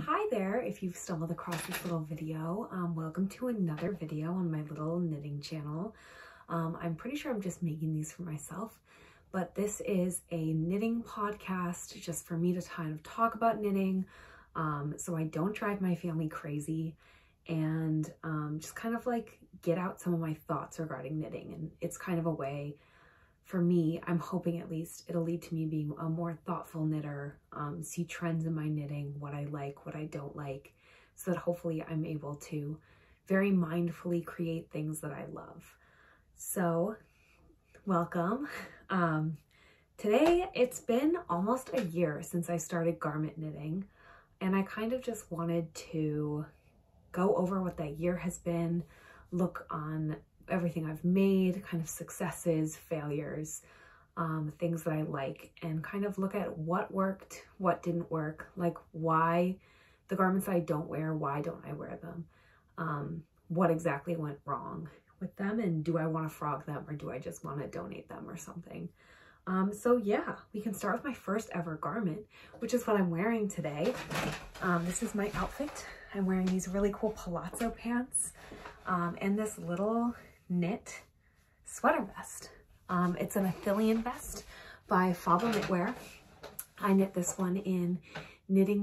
Hi there, if you've stumbled across this little video, welcome to another video on my little knitting channel. I'm pretty sure I'm just making these for myself, but this is a knitting podcast just for me to kind of talk about knitting, so I don't drive my family crazy, and just kind of like get out some of my thoughts regarding knitting. And it's kind of a way for me, I'm hoping at least it'll lead to me being a more thoughtful knitter, see trends in my knitting, what I like, what I don't like, so that hopefully I'm able to very mindfully create things that I love. So welcome. Today it's been almost a year since I started garment knitting, and I kind of just wanted to go over what that year has been, look on everything I've made, kind of successes, failures, things that I like, and kind of look at what worked, what didn't work, like why the garments I don't wear, why don't I wear them, what exactly went wrong with them, and do I want to frog them or do I just want to donate them or something. So yeah, we can start with my first ever garment, which is what I'm wearing today. This is my outfit. I'm wearing these really cool palazzo pants and this little knit sweater vest. It's an Ithilien Vest by Folklore Knitwear. I knit this one in Knit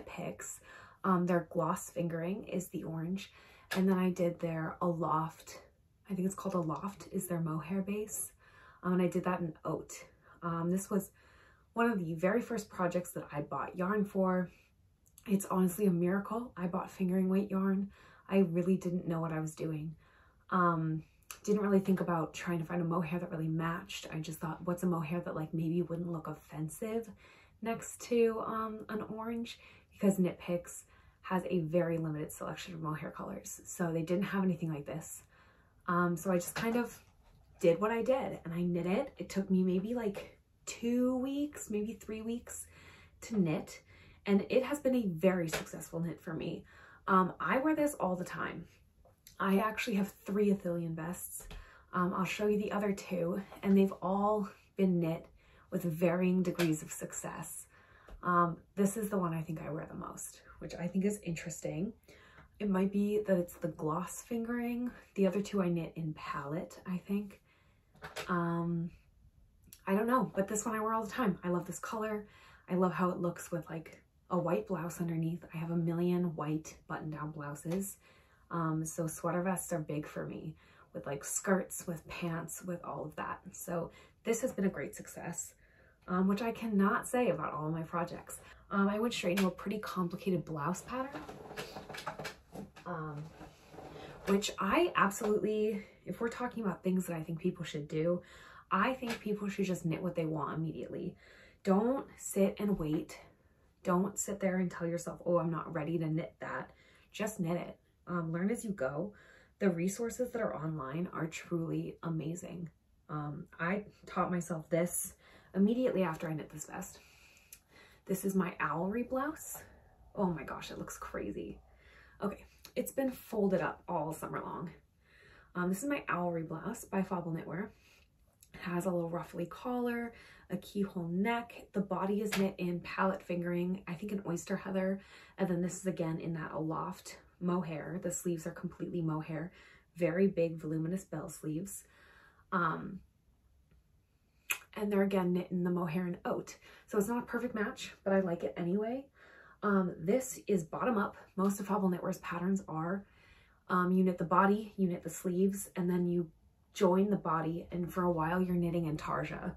Picks. Their gloss fingering is the orange, and then I did their Aloft, I think it's called Aloft, is their mohair base, and I did that in oat. This was one of the very first projects that I bought yarn for. It's honestly a miracle. I bought fingering weight yarn. I really didn't know what I was doing. Didn't really think about trying to find a mohair that really matched. I just thought, what's a mohair that like maybe wouldn't look offensive next to an orange, because Knit Picks has a very limited selection of mohair colors. So they didn't have anything like this. So I just kind of did what I did and I knit it. It took me maybe like 2 weeks, maybe 3 weeks to knit. And it has been a very successful knit for me. I wear this all the time. I actually have 3 Ithilien vests. I'll show you the other 2, and they've all been knit with varying degrees of success. This is the one I think I wear the most, which I think is interesting. It might be that it's the gloss fingering. The other 2 I knit in palette, I think. I don't know, but this one I wear all the time. I love this color. I love how it looks with like a white blouse underneath. I have a million white button-down blouses. So sweater vests are big for me, with like skirts, with pants, with all of that. So this has been a great success, which I cannot say about all of my projects. I went straight into a pretty complicated blouse pattern, which I absolutely, if we're talking about things that I think people should do, I think people should just knit what they want immediately. Don't sit and wait. Don't sit there and tell yourself, oh, I'm not ready to knit that. Just knit it. Learn as you go. The resources that are online are truly amazing. I taught myself this immediately after I knit this vest. This is my Owlery Blouse. Oh my gosh, it looks crazy. Okay, it's been folded up all summer long. This is my Owlery Blouse by Folklore Knitwear. It has a little ruffly collar, a keyhole neck. The body is knit in palette fingering, I think an oyster heather, and then this is again in that Aloft mohair. The sleeves are completely mohair, very big voluminous bell sleeves, and they're again knit in the mohair and oat. So it's not a perfect match, but I like it anyway. This is bottom up. Most of Folklore Knitwear's patterns are you knit the body, you knit the sleeves, and then you join the body, and for a while you're knitting intarsia.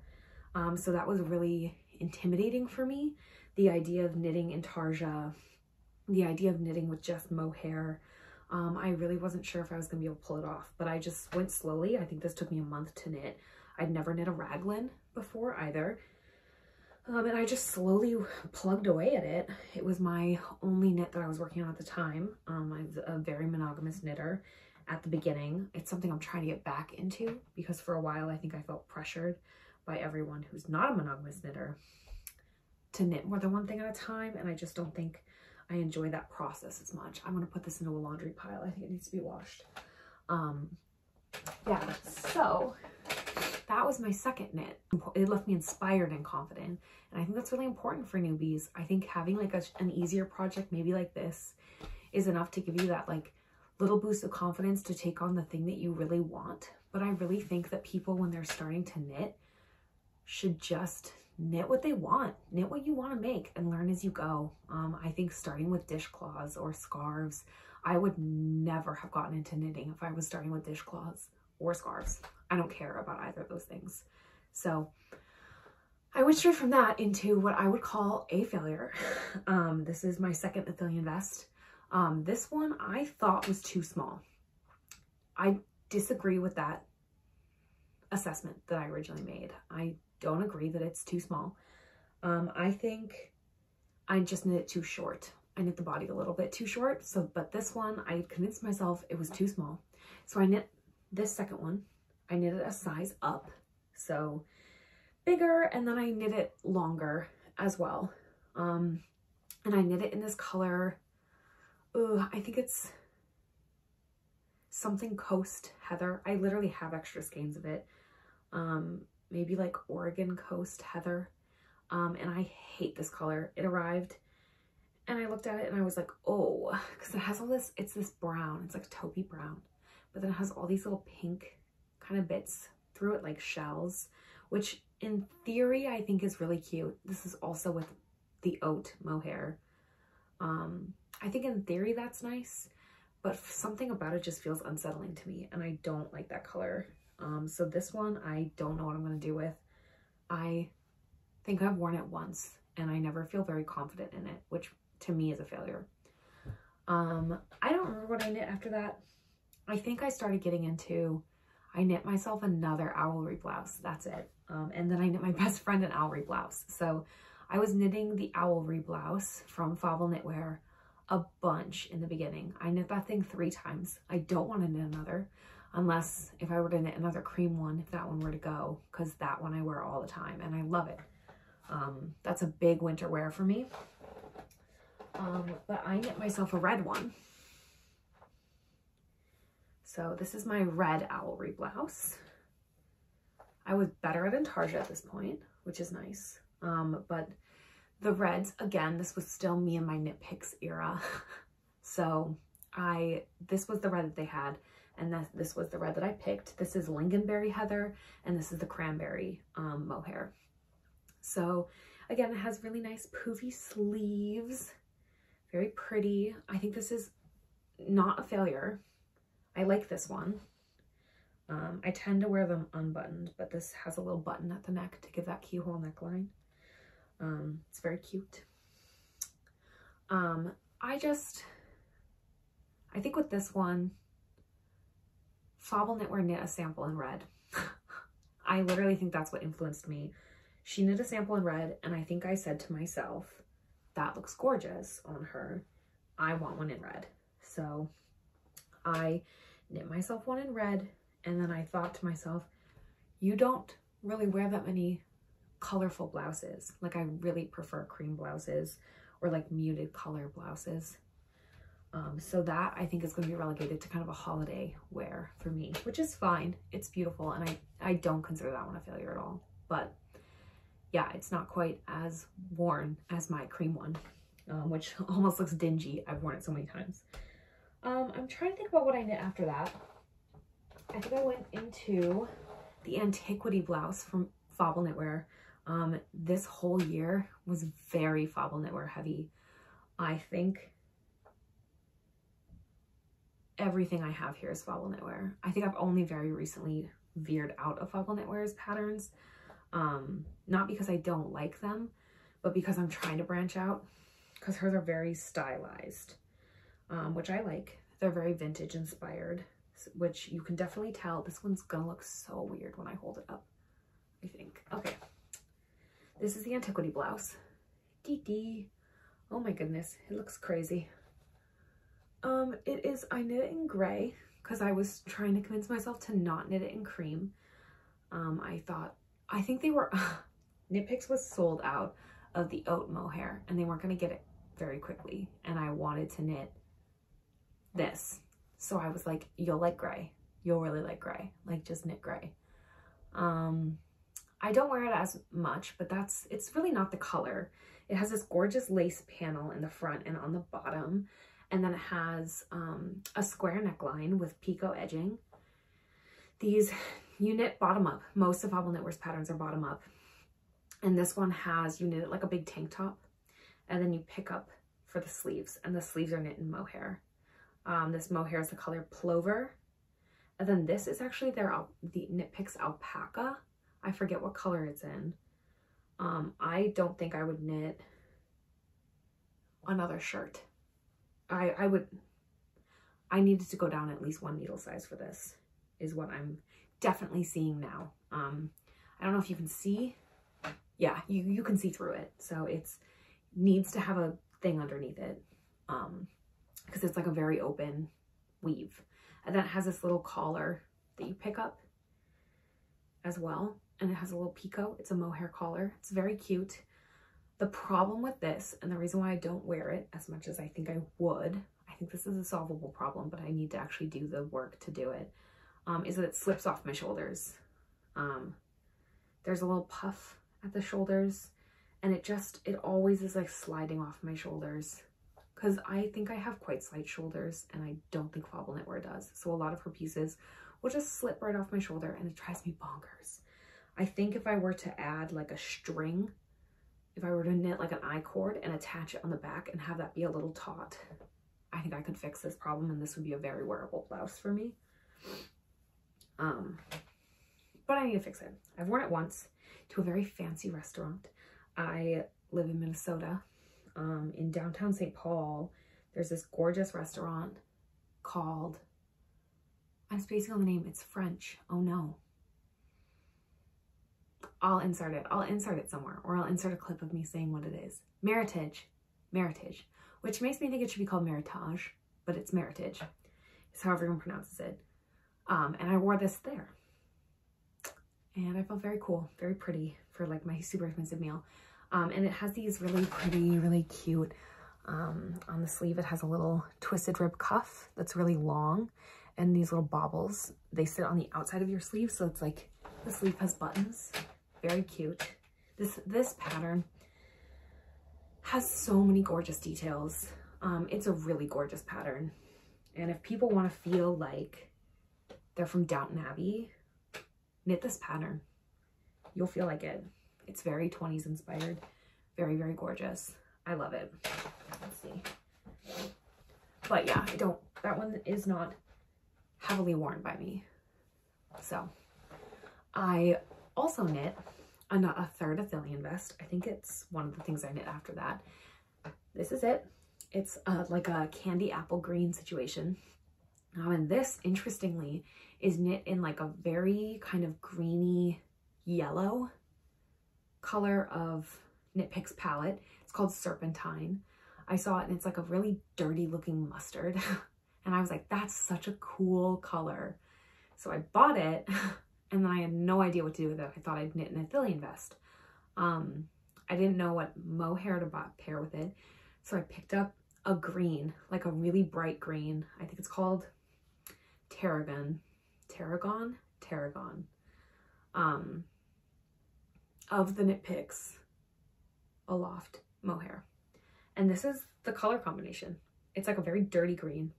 So that was really intimidating for me, the idea of knitting intarsia, the idea of knitting with just mohair. I really wasn't sure if I was gonna be able to pull it off, but I just went slowly. I think this took me a month to knit. I'd never knit a raglan before either. And I just slowly plugged away at it. It was my only knit that I was working on at the time. I was a very monogamous knitter at the beginning. It's something I'm trying to get back into, because for a while I think I felt pressured by everyone who's not a monogamous knitter to knit more than one thing at a time, and I just don't think I enjoy that process as much. I'm gonna put this into a laundry pile. I think it needs to be washed. Yeah, so that was my second knit. It left me inspired and confident. And I think that's really important for newbies. I think having like an easier project, maybe like this, is enough to give you that like little boost of confidence to take on the thing that you really want. But I really think that people, when they're starting to knit, should just knit what they want, knit what you want to make, and learn as you go. I think starting with dishcloths or scarves, I would never have gotten into knitting if I was starting with dishcloths or scarves. I don't care about either of those things. So I went straight from that into what I would call a failure. This is my second Ithilien Vest. This one I thought was too small. I disagree with that assessment that I originally made. I don't agree that it's too small. I think I just knit it too short. I knit the body a little bit too short. But this one, I convinced myself it was too small. So I knit this second one. I knit it a size up, so bigger, and then I knit it longer as well. And I knit it in this color. I think it's something Coast Heather. I literally have extra skeins of it. Maybe like Oregon Coast Heather. And I hate this color. It arrived and I looked at it and I was like, oh, because it has all this, it's this brown, it's like taupey brown, but then it has all these little pink kind of bits through it, like shells, which in theory I think is really cute. This is also with the oat mohair. I think in theory that's nice, but something about it just feels unsettling to me, and I don't like that color. So this one, I don't know what I'm going to do with. I think I've worn it once and I never feel very confident in it, which to me is a failure. I don't remember what I knit after that. I think I started getting into, I knit myself another Owlery blouse. That's it. And then I knit my best friend an Owlery blouse. So I was knitting the Owlery blouse from Folklore Knitwear a bunch in the beginning. I knit that thing 3 times. I don't want to knit another, unless if I were to knit another cream one, if that one were to go, because that one I wear all the time and I love it. That's a big winter wear for me. But I knit myself a red one. So this is my red Owlery blouse. I was better at Intarsia at this point, which is nice. But the reds, again, this was still me and my knit picks era. So this was the red that they had, and this was the red that I picked. This is Lingonberry Heather, and this is the Cranberry mohair. So again, it has really nice poofy sleeves, very pretty. I think this is not a failure. I like this one. I tend to wear them unbuttoned, but this has a little button at the neck to give that keyhole neckline. It's very cute. I think with this one, Folklore Knitwear knit a sample in red. I literally think that's what influenced me. She knit a sample in red, and I think I said to myself, that looks gorgeous on her. I want one in red. So I knit myself one in red, and then I thought to myself, you don't really wear that many colorful blouses. Like, I really prefer cream blouses or like muted color blouses. So that I think is going to be relegated to kind of a holiday wear for me, which is fine. It's beautiful, and I don't consider that one a failure at all. But yeah, it's not quite as worn as my cream one, which almost looks dingy. I've worn it so many times. I'm trying to think about what I knit after that. I think I went into the Antiquity Blouse from Folklore Knitwear. This whole year was very Folklore Knitwear heavy. I think everything I have here is Folklore Knitwear. I think I've only very recently veered out of Folklore Knitwear's patterns. Not because I don't like them, but because I'm trying to branch out, because hers are very stylized, which I like. They're very vintage inspired, which you can definitely tell. This one's gonna look so weird when I hold it up, I think. Okay, this is the Antiquity Blouse. Dee. Oh my goodness, it looks crazy. I knit it in gray because I was trying to convince myself to not knit it in cream. I think they were, Knit Picks was sold out of the oat mohair and they weren't going to get it very quickly. And I wanted to knit this. So I was like, you'll like gray. You'll really like gray. Like, just knit gray. I don't wear it as much, but it's really not the color. It has this gorgeous lace panel in the front and on the bottom. And then it has a square neckline with picot edging. These, you knit bottom up. Most of Hobble Knitwear's patterns are bottom up. And this one has, you knit it like a big tank top. And then you pick up for the sleeves. And the sleeves are knit in mohair. This mohair is the color Plover. And then this is actually the Knit Picks Alpaca. I forget what color it's in. I don't think I would knit another shirt. I needed to go down at least one needle size for this, is what I'm definitely seeing now. I don't know if you can see. Yeah, you can see through it. So it's needs to have a thing underneath it, because it's like a very open weave. And then it has this little collar that you pick up as well. And it has a little picot. It's a mohair collar. It's very cute. The problem with this, and the reason why I don't wear it as much as I think I would, I think this is a solvable problem, but I need to actually do the work to do it, is that it slips off my shoulders. There's a little puff at the shoulders, and it always is like sliding off my shoulders, because I think I have quite slight shoulders, and I don't think Hobble Knitwear does. So a lot of her pieces will just slip right off my shoulder, and it drives me bonkers. I think if I were to add like a string, if I were to knit like an I-cord and attach it on the back and have that be a little taut, I think I could fix this problem, and this would be a very wearable blouse for me. But I need to fix it. I've worn it once to a very fancy restaurant. I live in Minnesota. In downtown St. Paul, there's this gorgeous restaurant called, I'm spacing on the name, it's French. Oh no. I'll insert it. I'll insert it somewhere, or I'll insert a clip of me saying what it is. Meritage, which makes me think it should be called Meritage, but it's Meritage. It's how everyone pronounces it. And I wore this there. And I felt very cool, very pretty for like my super expensive meal. And it has these really pretty, really cute, on the sleeve, it has a little twisted rib cuff that's really long. And these little baubles, they sit on the outside of your sleeve. So it's like the sleeve has buttons. Very cute. This pattern has so many gorgeous details. It's a really gorgeous pattern. And if people want to feel like they're from Downton Abbey, knit this pattern. You'll feel like it. It's very 20s inspired. Very, very gorgeous. I love it. Let's see. But yeah, that one is not heavily worn by me. So I also knit a third Ithilien Vest. I think it's one of the things I knit after that. This is it. It's like a candy apple green situation. And this, interestingly, is knit in like a very kind of greeny yellow color of Knit Picks palette. It's called Serpentine. I saw it and it's like a really dirty looking mustard. And I was like, that's such a cool color. So I bought it and then I had no idea what to do with it. I thought I'd knit an Ithilien Vest. I didn't know what mohair to pair with it. So I picked up a green, like a really bright green. I think it's called Tarragon. Of the Knit Picks Aloft mohair. And this is the color combination. It's like a very dirty green.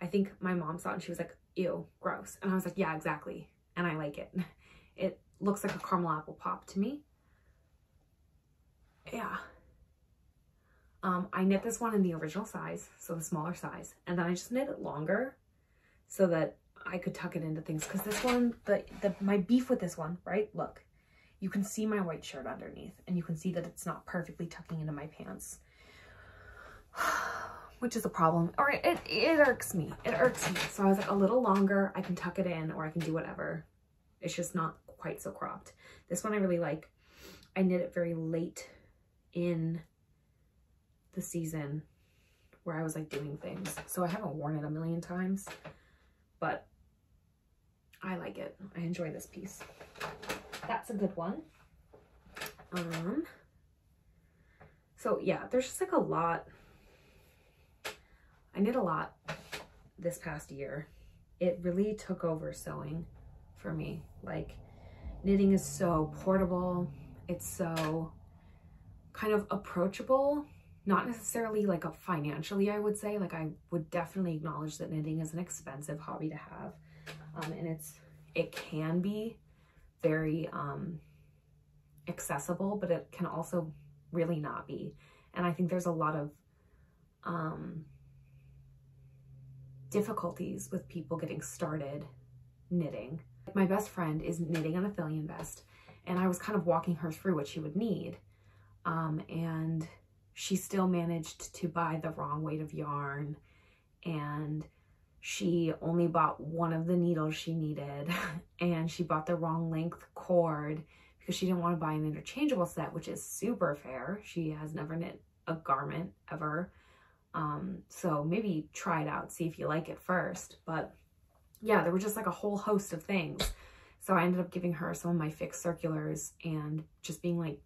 I think my mom saw it and she was like, ew, gross. And I was like, yeah, exactly. And I like it. It looks like a caramel apple pop to me. Yeah. I knit this one in the original size, so the smaller size. And then I just knit it longer so that I could tuck it into things. Because this one, my beef with this one, right? Look, you can see my white shirt underneath and you can see that it's not perfectly tucking into my pants. Which is a problem, or it irks me. It irks me. So I was like, a little longer, I can tuck it in or I can do whatever. It's just not quite so cropped. This one I really like. I knit it very late in the season where I was like doing things. So I haven't worn it a million times, but I like it. I enjoy this piece. That's a good one. So yeah, there's just like a lot. I knit a lot this past year. It really took over sewing for me. Like, Knitting is so portable. It's so kind of approachable, not necessarily like a financially, I would say. Like, I would definitely acknowledge that knitting is an expensive hobby to have. And it can be very accessible, but it can also really not be. And I think there's a lot of difficulties with people getting started knitting. My best friend is knitting an Ithilien Vest, and I was kind of walking her through what she would need. And she still managed to buy the wrong weight of yarn, and she only bought one of the needles she needed, and she bought the wrong length cord because she didn't want to buy an interchangeable set, which is super fair. She has never knit a garment ever. So maybe try it out, see if you like it first. But yeah, there were just like a whole host of things. So I ended up giving her some of my fixed circulars and just being like,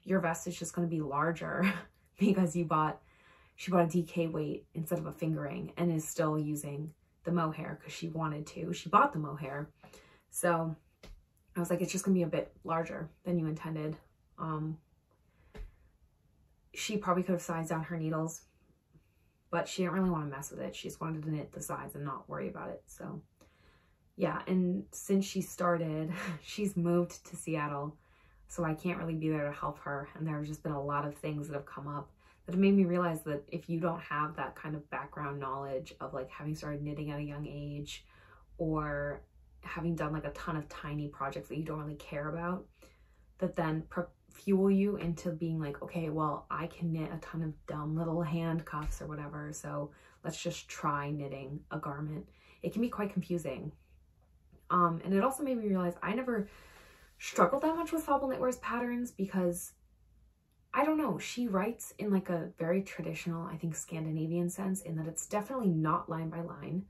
your vest is just going to be larger because she bought a DK weight instead of a fingering, and is still using the mohair because she wanted to. She bought the mohair. So I was like, it's just going to be a bit larger than you intended. She probably could have sized down her needles, but she didn't really want to mess with it. She just wanted to knit the size and not worry about it. So yeah, and since she started, she's moved to Seattle, so I can't really be there to help her. And there have just been a lot of things that have come up that have made me realize that if you don't have that kind of background knowledge of like having started knitting at a young age, or having done like a ton of tiny projects that you don't really care about, that then fuel you into being like, okay, well, I can knit a ton of dumb little handcuffs or whatever, so let's just try knitting a garment. It can be quite confusing. And it also made me realize I never struggled that much with Fobble Knitwear's patterns, because I don't know, she writes in like a very traditional, I think, Scandinavian sense, in that it's definitely not line by line.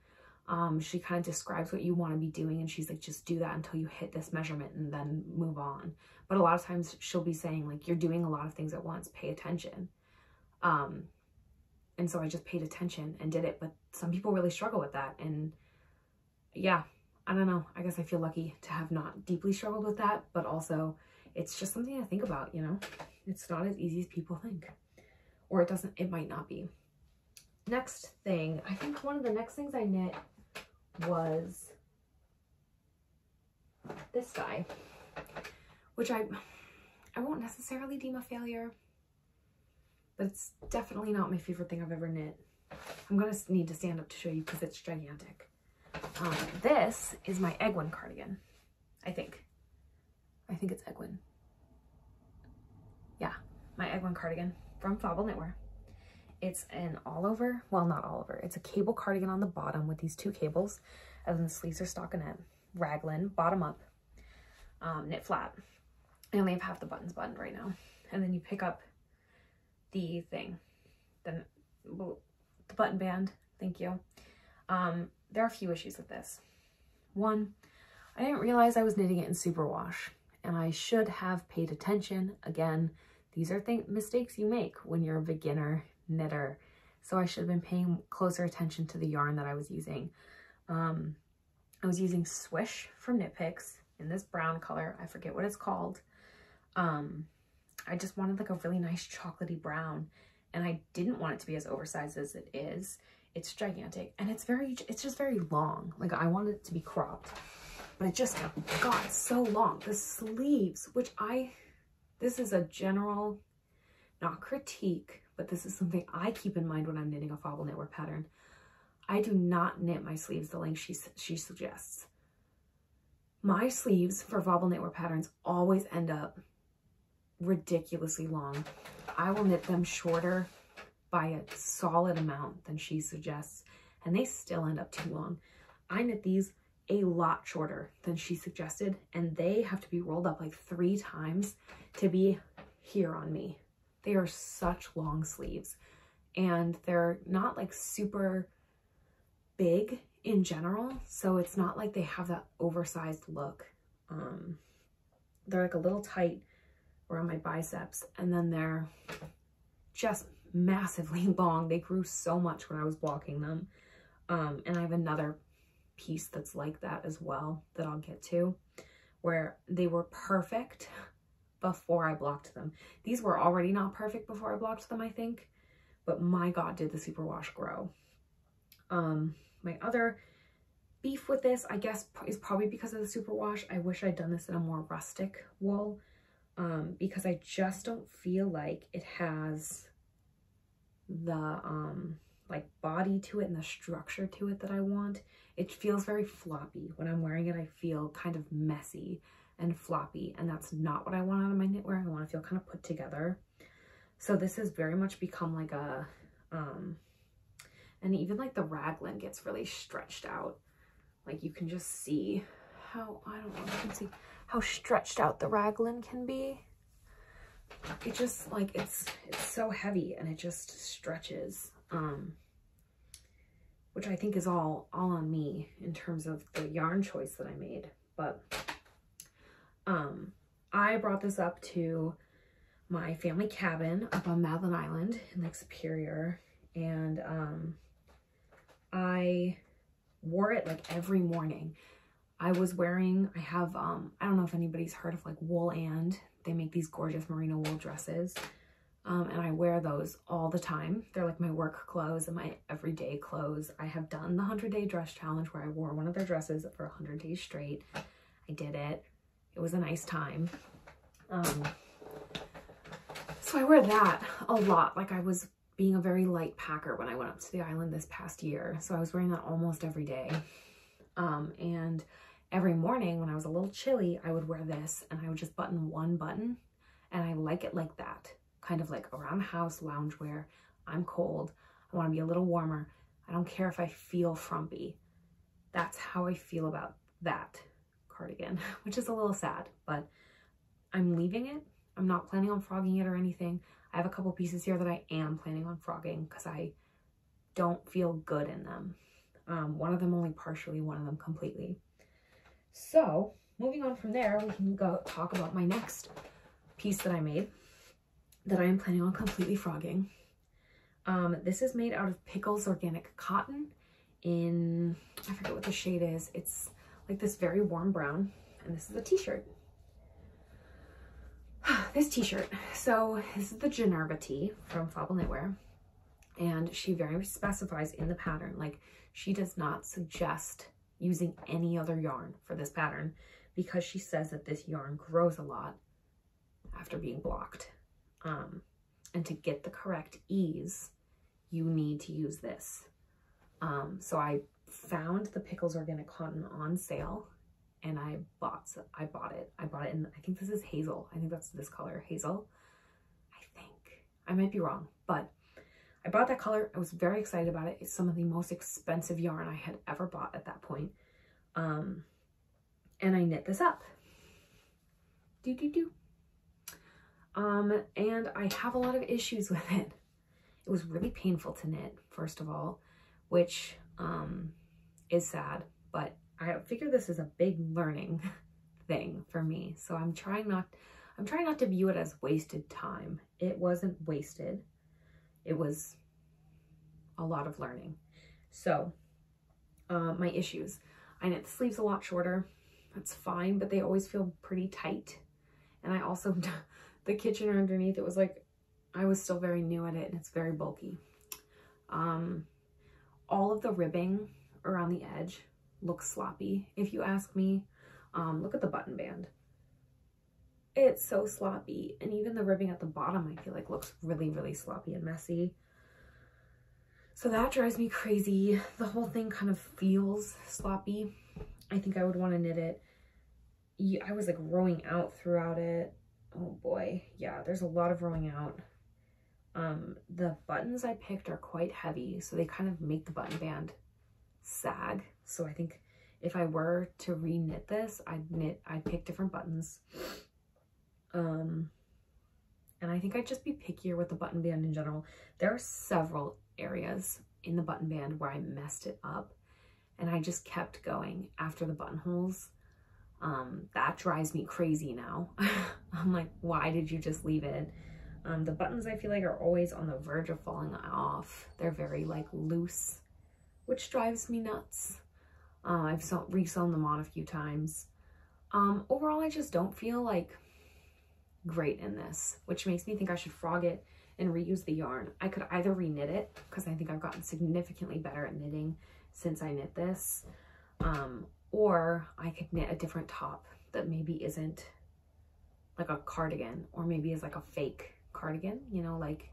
She kind of describes what you want to be doing, and she's like, just do that until you hit this measurement and then move on. But a lot of times she'll be saying like, you're doing a lot of things at once, pay attention. And so I just paid attention and did it. But some people really struggle with that. And yeah, I don't know. I guess I feel lucky to have not deeply struggled with that, but also it's just something to think about, you know? It's not as easy as people think, or it might not be. Next thing, I think one of the next things I knit was this guy, which I won't necessarily deem a failure, but it's definitely not my favorite thing I've ever knit. I'm gonna need to stand up to show you because it's gigantic. This is my Egwene cardigan, I think it's Egwene. Yeah, my Egwene cardigan from Fobble Knitwear. It's an all over, well, not all over, it's a cable cardigan on the bottom with these two cables, and then the sleeves are stockinette, raglan, bottom up, knit flat. I only have half the buttons buttoned right now. And then you pick up the thing, then the button band, thank you. There are a few issues with this. One, I didn't realize I was knitting it in superwash, and I should have paid attention. Again, these are mistakes you make when you're a beginner knitter, so I should have been paying closer attention to the yarn that I was using. I was using Swish from Knit Picks in this brown color. I forget what it's called. I just wanted like a really nice chocolatey brown, and I didn't want it to be as oversized as it is. It's gigantic, and it's just very long. Like, I wanted it to be cropped, but it just got so long. The sleeves, this is a general, not critique, but this is something I keep in mind when I'm knitting a Fobble Knitwear pattern. I do not knit my sleeves the length she suggests. My sleeves for Fobble Knitwear patterns always end up ridiculously long. I will knit them shorter by a solid amount than she suggests, and they still end up too long. I knit these a lot shorter than she suggested, and they have to be rolled up like 3 times to be here on me. They are such long sleeves, and they're not like super big in general, so it's not like they have that oversized look. They're like a little tight around my biceps, and then they're just massively long. They grew so much when I was walking them. And I have another piece that's like that as well that I'll get to. where they were perfect before I blocked them. These were already not perfect before I blocked them, I think, but my God, did the superwash grow. My other beef with this, I guess, is probably because of the superwash. I wish I'd done this in a more rustic wool, because I just don't feel like it has the like body to it and the structure to it that I want. It feels very floppy. When I'm wearing it, I feel kind of messy and floppy, and that's not what I want out of my knitwear. I want to feel kind of put together. So this has very much become like a and even like the raglan gets really stretched out. Like you can just see how, I don't know if you can see how stretched out the raglan can be. It just like, it's so heavy and it just stretches, which I think is all on me in terms of the yarn choice that I made. But I brought this up to my family cabin up on Madeline Island in Lake Superior, and I wore it like every morning. I have, I don't know if anybody's heard of like Wool and, they make these gorgeous merino wool dresses. And I wear those all the time. They're like my work clothes and my everyday clothes. I have done the 100-day dress challenge where I wore one of their dresses for 100 days straight. I did it. It was a nice time. So I wear that a lot. Like I was being a very light packer when I went up to the island this past year. So I was wearing that almost every day. And every morning when I was a little chilly, I would wear this and I would just button one button, and I like it like that. Kind of like around the house loungewear. I'm cold. I want to be a little warmer. I don't care if I feel frumpy. That's how I feel about that cardigan, which is a little sad, but I'm leaving it. I'm not planning on frogging it or anything. I have a couple pieces here that I am planning on frogging because I don't feel good in them. One of them only partially, one of them completely. So moving on from there, we can go talk about my next piece that I made that I am planning on completely frogging. This is made out of Pickles organic cotton in, I forget what the shade is. It's like this very warm brown, and this is a t-shirt. This t-shirt. So this is the Geneva tee from Fable Knitwear, and she very specifies in the pattern, like she does not suggest using any other yarn for this pattern because she says that this yarn grows a lot after being blocked. And to get the correct ease, you need to use this. So I found the Pickles organic cotton on sale, and I bought it. I bought it in, I think this is hazel. I think that's this color, hazel. I think. I might be wrong, but I bought that color. I was very excited about it. It's some of the most expensive yarn I had ever bought at that point. And I knit this up. And I have a lot of issues with it. It was really painful to knit, first of all, which is sad, but I figure this is a big learning thing for me. So I'm trying not to view it as wasted time. It wasn't wasted. It was a lot of learning. So my issues. I knit the sleeves a lot shorter. That's fine, but they always feel pretty tight. And I also, the kitchen underneath, it was like, I was still very new at it, and it's very bulky. All of the ribbing around the edge looks sloppy, if you ask me. Look at the button band. It's so sloppy. And even the ribbing at the bottom, I feel like looks really, really sloppy and messy. So that drives me crazy. The whole thing kind of feels sloppy. I think I would want to knit it. I was like rowing out throughout it. Oh boy. Yeah, there's a lot of rowing out. The buttons I picked are quite heavy, so they kind of make the button band sag. So I think if I were to re-knit this, I'd pick different buttons. And I think I'd just be pickier with the button band in general. There are several areas in the button band where I messed it up, and I just kept going after the buttonholes. That drives me crazy now. I'm like, why did you just leave it? The buttons I feel like are always on the verge of falling off. They're very like loose, which drives me nuts. I've resewn them on a few times. Overall, I just don't feel like great in this, which makes me think I should frog it and reuse the yarn. I could either reknit it, because I think I've gotten significantly better at knitting since I knit this, or I could knit a different top that maybe isn't like a cardigan, or maybe is like a fake cardigan, you know, like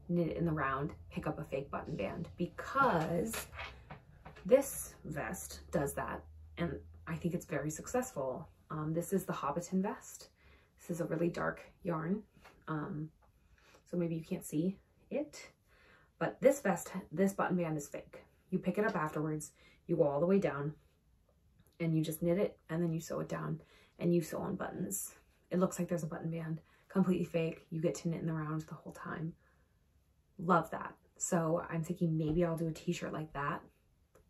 knit it in the round, pick up a fake button band, because this vest does that, and I think it's very successful. This is the Hobbiton Vest. This is a really dark yarn, so maybe you can't see it, but this vest, this button band is fake. You pick it up afterwards, you go all the way down, and you just knit it, and then you sew it down, and you sew on buttons. It looks like there's a button band, completely fake. You get to knit in the round the whole time. Love that. So I'm thinking maybe I'll do a t-shirt like that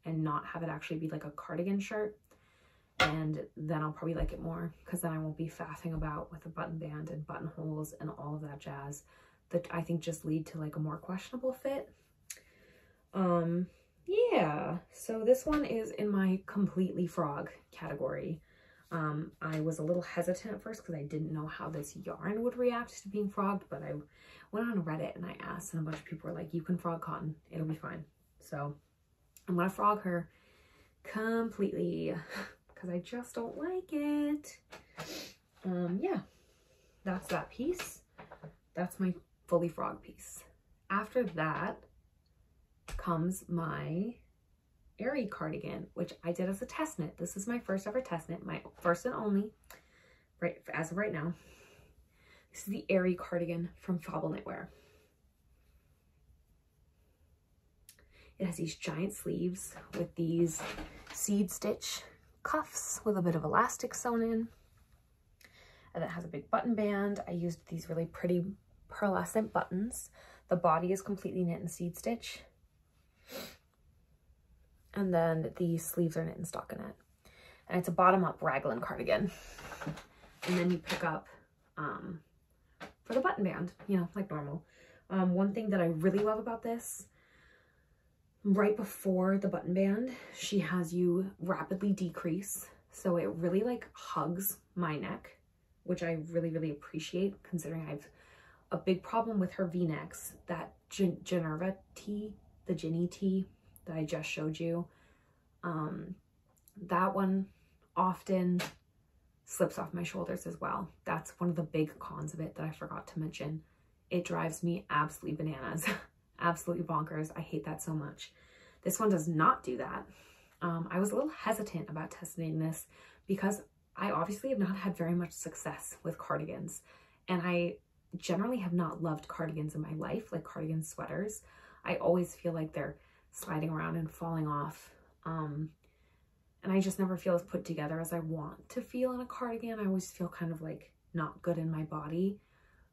and not have it actually be like a cardigan shirt, and then I'll probably like it more, because then I won't be faffing about with a button band and buttonholes and all of that jazz that I think just lead to like a more questionable fit. Yeah, so this one is in my completely frog category. I was a little hesitant at first because I didn't know how this yarn would react to being frogged, but I went on Reddit and I asked, and a bunch of people were like, you can frog cotton, it'll be fine. So I'm gonna frog her completely because I just don't like it. Yeah, that's that piece. That's my fully frog piece. After that comes my Aerie cardigan, which I did as a test knit. This is my first ever test knit, my first and only, right as of right now. This is the Aerie cardigan from Folklore Knitwear. It has these giant sleeves with these seed stitch cuffs with a bit of elastic sewn in, and it has a big button band. I used these really pretty pearlescent buttons. The body is completely knit in seed stitch, and then the sleeves are knit in stockinette, and it's a bottom-up raglan cardigan. And then you pick up for the button band, you know, like normal. One thing that I really love about this, right before the button band, she has you rapidly decrease, so it really like hugs my neck, which I really, really appreciate, considering I've a big problem with her v-necks. That Ginny tee, the Ginny tee that I just showed you, that one often slips off my shoulders as well. That's one of the big cons of it that I forgot to mention. It drives me absolutely bananas, absolutely bonkers. I hate that so much. This one does not do that. I was a little hesitant about testing this because I obviously have not had very much success with cardigans, and I generally have not loved cardigans in my life, like cardigan sweaters. I always feel like they're sliding around and falling off, and I just never feel as put together as I want to feel in a cardigan. I always feel kind of like not good in my body,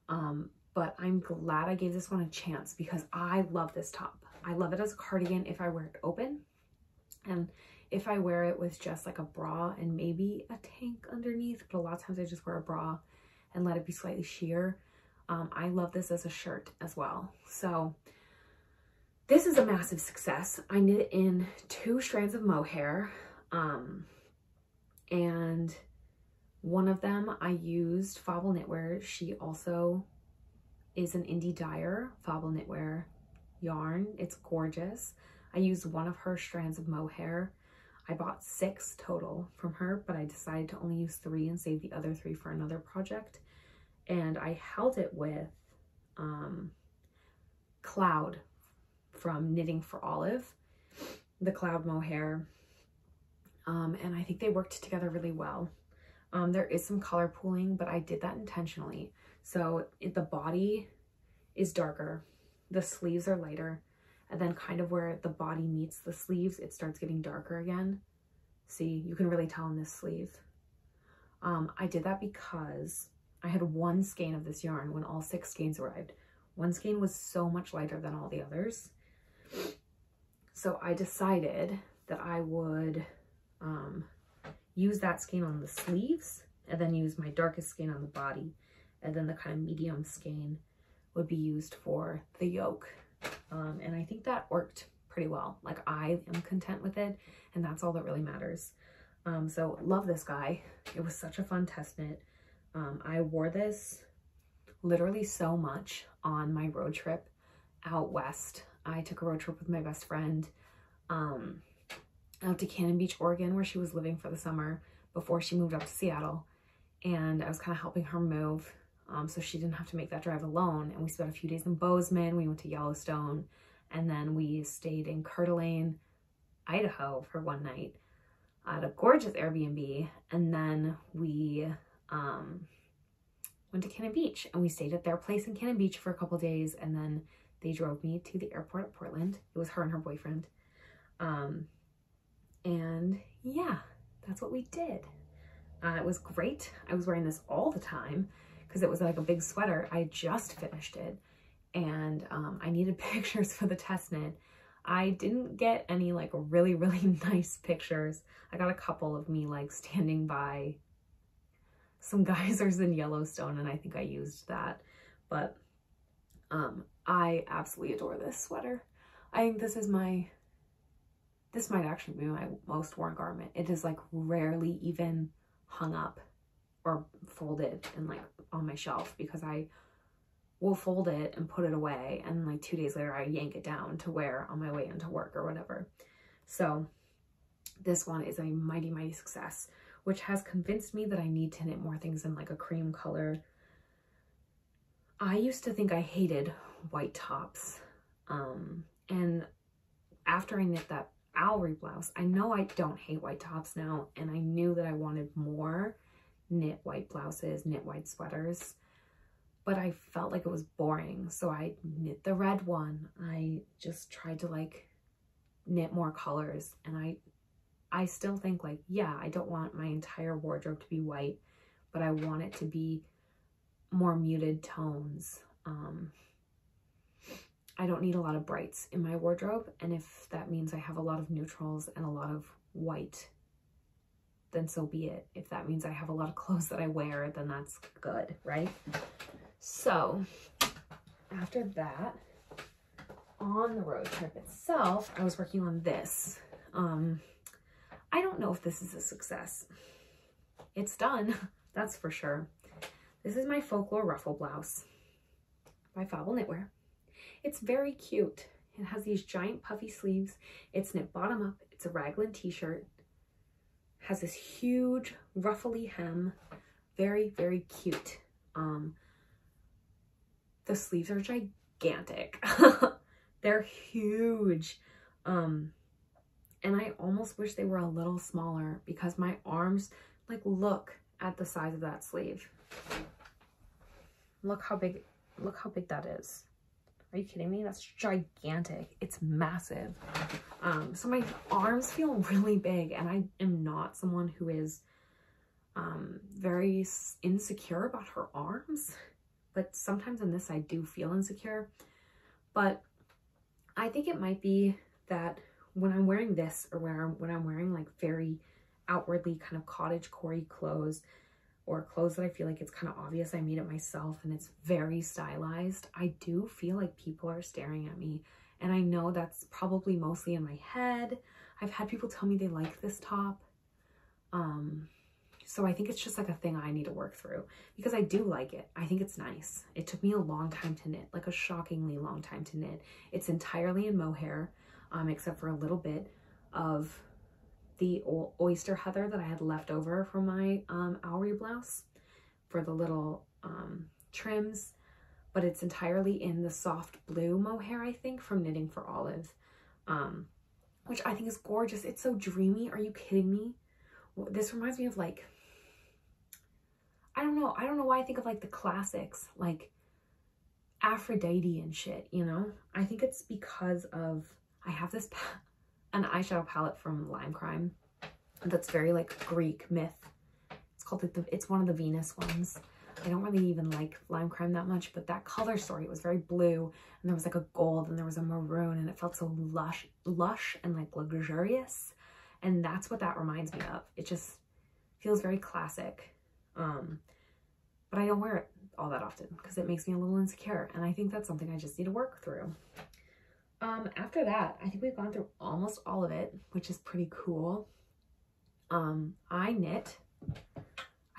but I'm glad I gave this one a chance because I love this top. I love it as a cardigan if I wear it open, and if I wear it with just like a bra and maybe a tank underneath, but a lot of times I just wear a bra and let it be slightly sheer. I love this as a shirt as well. So this is a massive success. I knit in 2 strands of mohair, and one of them I used Folklore Knitwear. She also is an indie dyer, Folklore Knitwear yarn. It's gorgeous. I used one of her strands of mohair. I bought 6 total from her, but I decided to only use 3 and save the other 3 for another project. And I held it with Cloud from Knitting for Olive, the Cloud mohair, and I think they worked together really well. There is some color pooling, but I did that intentionally. So the body is darker, the sleeves are lighter, and then kind of where the body meets the sleeves, it starts getting darker again. See, you can really tell in this sleeve. I did that because I had 1 skein of this yarn when all 6 skeins arrived. 1 skein was so much lighter than all the others. So I decided that I would use that skein on the sleeves and then use my darkest skein on the body. And then the kind of medium skein would be used for the yoke. And I think that worked pretty well. Like, I am content with it, and that's all that really matters. So love this guy. It was such a fun test knit. I wore this literally so much on my road trip out west. I took a road trip with my best friend out to Cannon Beach, Oregon, where she was living for the summer before she moved up to Seattle. And I was kind of helping her move so she didn't have to make that drive alone. And we spent a few days in Bozeman. We went to Yellowstone, and then we stayed in Coeur d'Alene, Idaho for one night at a gorgeous Airbnb. And then we went to Cannon Beach, and we stayed at their place in Cannon Beach for a couple days, and then they drove me to the airport at Portland. It was her and her boyfriend. And yeah, that's what we did. It was great. I was wearing this all the time because it was like a big sweater. I just finished it, and I needed pictures for the test knit. I didn't get any like really, really nice pictures. I got a couple of me like standing by some geysers in Yellowstone, and I think I used that. But I absolutely adore this sweater. I think this might actually be my most worn garment. It is like rarely even hung up or folded and like on my shelf, because I will fold it and put it away, and like 2 days later I yank it down to wear on my way into work or whatever. So this one is a mighty, mighty success, which has convinced me that I need to knit more things in like a cream color. I used to think I hated white tops. And after I knit that Owlery blouse, I know I don't hate white tops now, and I knew that I wanted more knit white blouses, knit white sweaters, but I felt like it was boring. So I knit the red one. I just tried to like knit more colors, and I still think like, yeah, I don't want my entire wardrobe to be white, but I want it to be more muted tones. I don't need a lot of brights in my wardrobe, and if that means I have a lot of neutrals and a lot of white, then so be it. If that means I have a lot of clothes that I wear, then that's good, right? So after that, on the road trip itself, I was working on this. I don't know if this is a success. It's done, that's for sure. This is my Folklore Ruffle blouse by Fable Knitwear. It's very cute. It has these giant puffy sleeves. It's knit bottom up. It's a raglan t-shirt. Has this huge ruffly hem. Very, very cute. The sleeves are gigantic. They're huge. And I almost wish they were a little smaller, because my arms, like, look at the size of that sleeve. Look how big that is. Are you kidding me? That's gigantic. It's massive. So my arms feel really big, and I am not someone who is very insecure about her arms, but sometimes in this I do feel insecure. But I think it might be that when I'm wearing this, or when I'm wearing like very outwardly kind of cottagecore clothes, or clothes that I feel like it's kind of obvious I made it myself and it's very stylized, I do feel like people are staring at me. And I know that's probably mostly in my head. I've had people tell me they like this top. So I think it's just like a thing I need to work through, because I do like it. I think it's nice. It took me a long time to knit, like a shockingly long time to knit. It's entirely in mohair, except for a little bit of the oyster heather that I had left over from my Owlery blouse for the little trims, but it's entirely in the soft blue mohair, I think, from Knitting for Olive, which I think is gorgeous. It's so dreamy. Are you kidding me? This reminds me of like, I don't know why I think of like the classics, like Aphrodite and shit, you know? I think it's because of, I have this an eyeshadow palette from Lime Crime that's very like Greek myth. It's called like it's one of the Venus ones. I don't really even like Lime Crime that much, but that color story, it was very blue, and there was like a gold, and there was a maroon, and it felt so lush and like luxurious, and that's what that reminds me of. It just feels very classic. But I don't wear it all that often because it makes me a little insecure, and I think that's something I just need to work through. After that, I think we've gone through almost all of it, which is pretty cool. I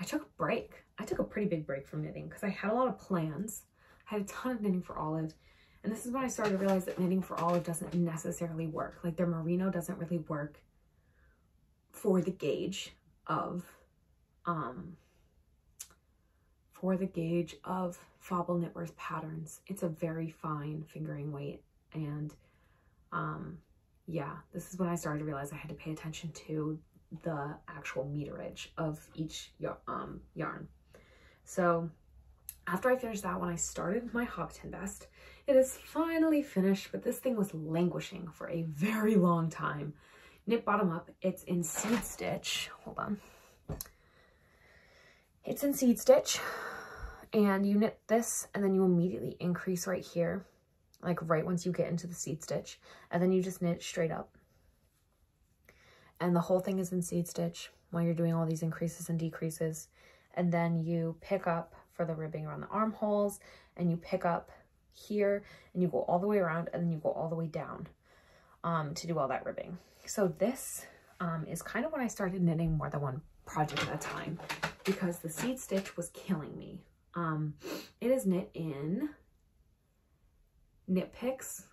took a break. I took a pretty big break from knitting because I had a lot of plans. I had a ton of knitting for Olive. And this is when I started to realize that knitting for Olive doesn't necessarily work. Like their merino doesn't really work for the gauge of Fable Knitwear's patterns. It's a very fine fingering weight. And yeah, this is when I started to realize I had to pay attention to the actual meterage of each yarn. So after I finished that one, I started my Hobbiton Vest. It is finally finished, but this thing was languishing for a very long time. Knit bottom up, it's in seed stitch. Hold on. It's in seed stitch, and you knit this, and then you immediately increase right here, like right once you get into the seed stitch, and then you just knit straight up. And the whole thing is in seed stitch while you're doing all these increases and decreases. And then you pick up for the ribbing around the armholes, and you pick up here, and you go all the way around, and then you go all the way down to do all that ribbing. So this is kind of when I started knitting more than one project at a time, because the seed stitch was killing me. It is knit in Knit Picks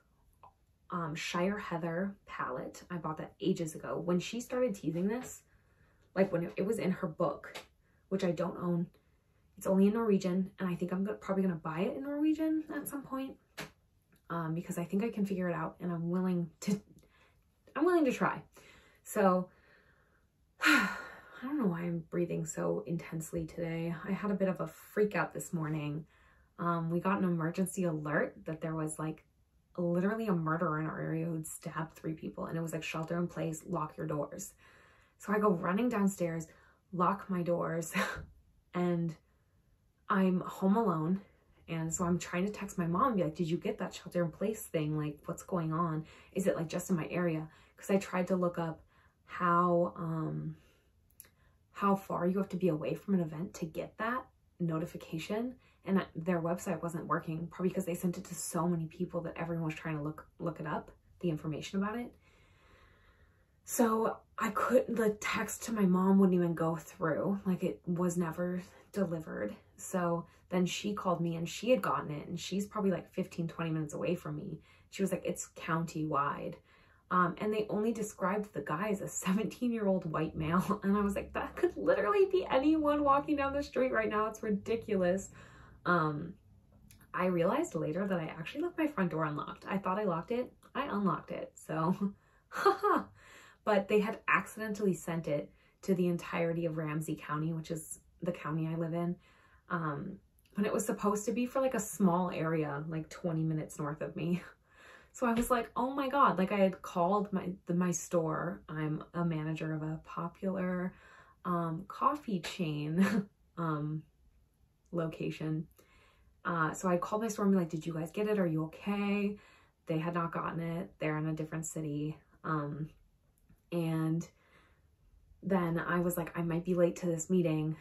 Shire Heather palette. I bought that ages ago. When she started teasing this, like when it was in her book, which I don't own. It's only in Norwegian, and I think I'm probably gonna buy it in Norwegian at some point, because I think I can figure it out, and I'm willing to try. So I don't know why I'm breathing so intensely today. I had a bit of a freak out this morning. We got an emergency alert that there was like literally a murderer in our area who'd stabbed 3 people, and it was like shelter in place, lock your doors. So I go running downstairs, lock my doors, and I'm home alone. And so I'm trying to text my mom and be like, did you get that shelter in place thing? Like, what's going on? Is it like just in my area? Because I tried to look up how far you have to be away from an event to get that notification, and their website wasn't working, probably because they sent it to so many people that everyone was trying to look it up, the information about it. So the text to my mom wouldn't even go through, like it was never delivered. So then she called me, and she had gotten it, and she's probably like 15-20 minutes away from me. She was like, it's county-wide. And they only described the guy as a 17-year-old white male. And I was like, that could literally be anyone walking down the street right now. It's ridiculous. I realized later that I actually left my front door unlocked. I thought I locked it. I unlocked it. So, haha. But they had accidentally sent it to the entirety of Ramsey County, which is the county I live in. When it was supposed to be for like a small area, like 20 minutes north of me. So I was like, oh my God, like I had called my store. I'm a manager of a popular coffee chain location. So I called my store and be like, did you guys get it? Are you okay? They had not gotten it. They're in a different city. And then I was like, I might be late to this meeting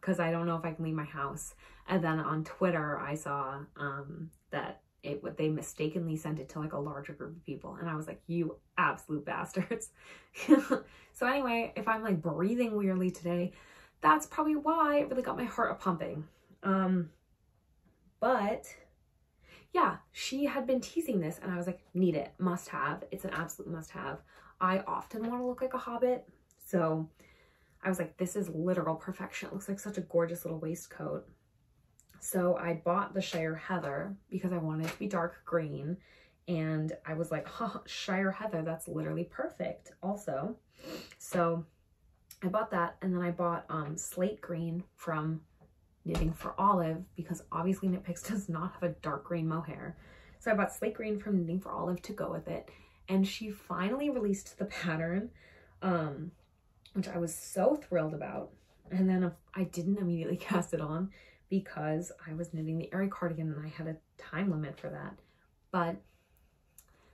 because I don't know if I can leave my house. And then on Twitter, I saw that they mistakenly sent it to like a larger group of people. And I was like, you absolute bastards. So anyway, if I'm like breathing weirdly today, that's probably why it really got my heart a-pumping. But yeah, she had been teasing this, and I was like, need it, must have. It's an absolute must have. I often want to look like a hobbit. So I was like, this is literal perfection. It looks like such a gorgeous little waistcoat. So I bought the Shire Heather because I wanted it to be dark green. And I was like, huh, Shire Heather, that's literally perfect also. So I bought that, and then I bought slate green from Knitting for Olive, because obviously Knit Picks does not have a dark green mohair. So I bought slate green from Knitting for Olive to go with it. And she finally released the pattern, which I was so thrilled about. And then I didn't immediately cast it on because I was knitting the Aerie Cardigan, and I had a time limit for that. But